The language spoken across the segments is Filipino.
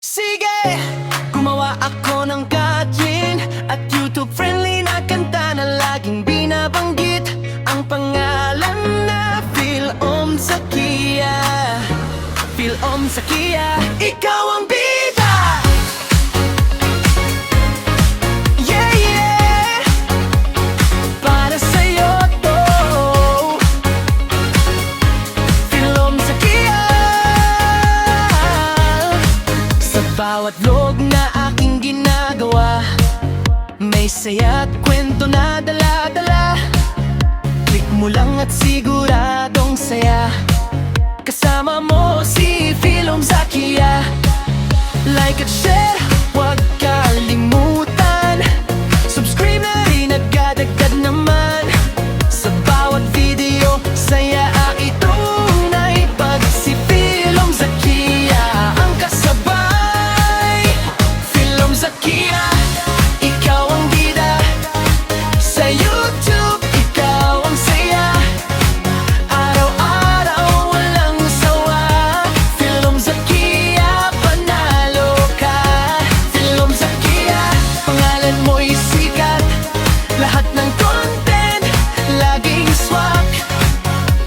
Sige, gumawa ako ng Katrin at YouTube-friendly na kanta na laging binabanggit ang pangalan na Philom Zakia. Philom Zakia, ikaw ang bida! Yeah, yeah! Para sa'yo to Philom Zakia. Sa bawat vlog na aking ginagawa, may saya at kwento na dala-dala. Click mo lang at siguradong saya. Kasama mo si Philom Zakia. Like at share, huwag kalimutan. Subscribe na rin, agad-agad naman. Sa bawat video, saya itunay. Pag si Philom Zakia ang kasabay. Philom Zakia, ikaw ang bida. Sa YouTube, ikaw ang saya. Araw-araw walang sawa. Philom Zakia, panalo ka. Philom Zakia, pangalan mo'y sikat. Lahat ng content, laging swak.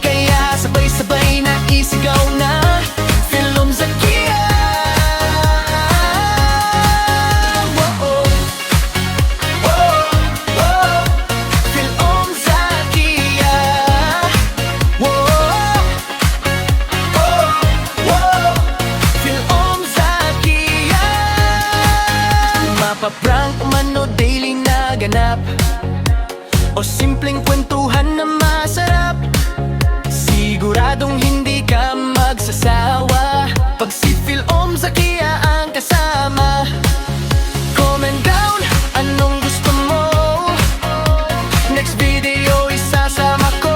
Kaya sabay-sabay na isigaw na Philom Zakia. Whoa, whoa, whoa. Philom Zakia. Whoa, whoa, whoa. Philom Zakia. Mapaprank man o daily na ganap, o simpleng kwentuhan na masarap, siguradong hindi ka magsasawa pag si Philom Zakia ang kasama. Comment down, anong gusto mo? Next video isasama ko.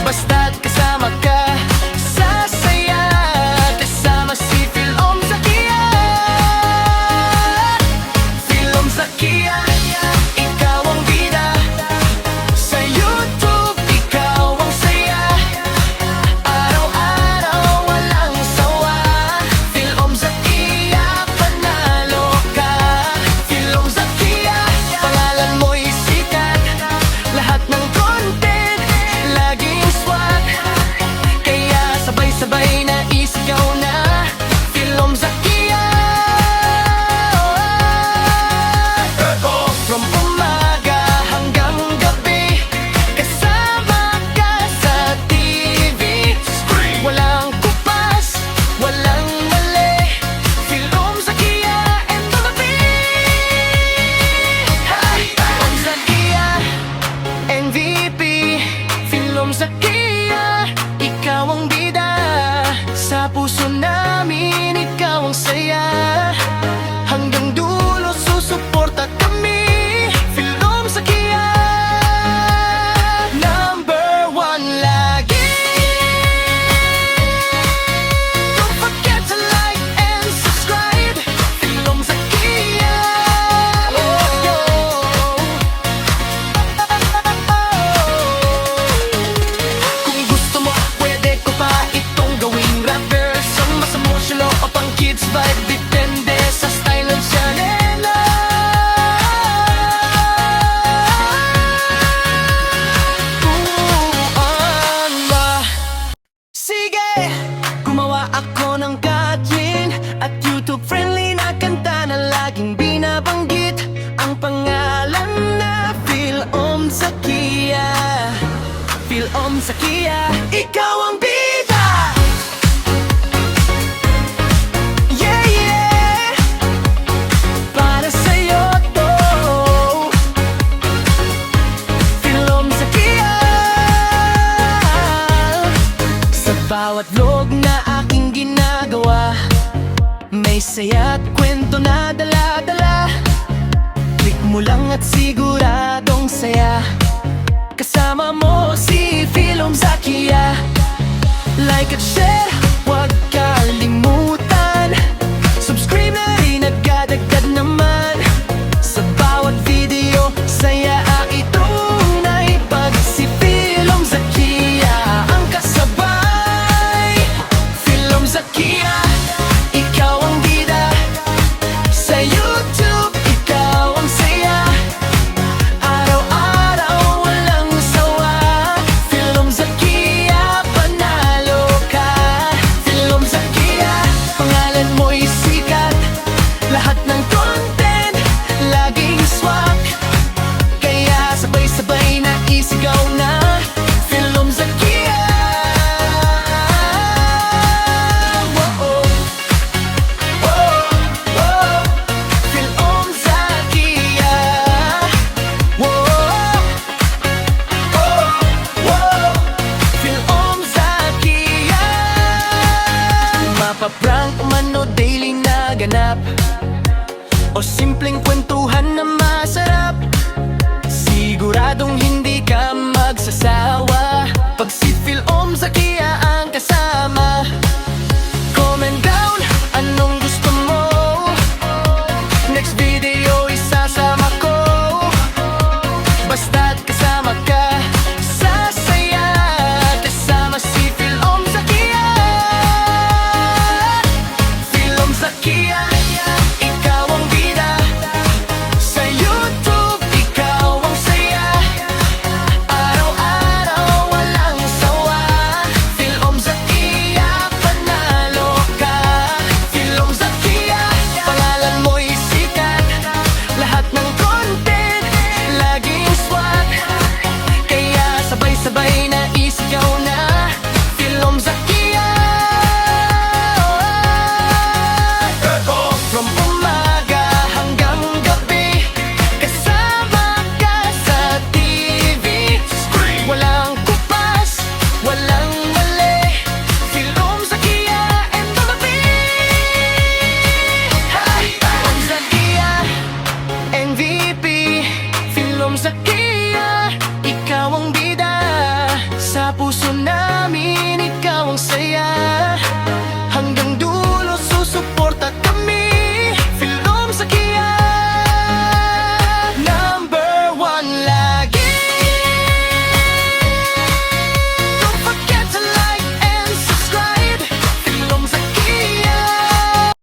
Basta't kasama ka, sasaya. Kasama si Philom Zakia. Philom Zakia, ikaw ang bida. Sa YouTube, ikaw ang saya. Araw-araw walang sawa. Philom Zakia, panalo ka. Philom Zakia, pangalan mo'y sikat. Lahat ng content, laging swak. Kaya sabay-sabay na isigaw na Philom Zakia. From umaga hanggang gabi, kasama ka sa TV. Walang kupas, walang mali. Philom Zakia and Malapi. Philom Zakia, MVP. Philom Zakia, ikaw ang bida. Sa puso namin, ikaw ang saya. Hanggang dulo susuporta kami. Philom Zakia, number one lagi. Don't forget to like and subscribe. Philom Zakia. Kung gusto mo, pwede ko pa itong gawing rapper. Song mas emotional o pang kids vibe, depende sa style ng chanela. Sige, gumawa ako ng Katrin at YouTube-friendly na kanta na laging binabanggit ang pangalan na Philom Zakia. Philom Zakia, ikaw ang bida! Yeah, yeah! Para sa'yo to Philom Zakia. Sa bawat vlog na aking ginagawa, may saya at kwento na dala-dala. Click mo lang at siguradong saya. Kasama mo si Philom Zakia. Like at share, huwag kalimutan. Subscribe na rin, agad-agad naman. Sa bawat video, saya itunay. Pag si Philom Zakia ang kasabay. Philom Zakia, ikaw ang ganap o simpleng kwentuhan na masarap, siguradong hindi ka magsasawa pag si Phil Om Zakia ang kasama.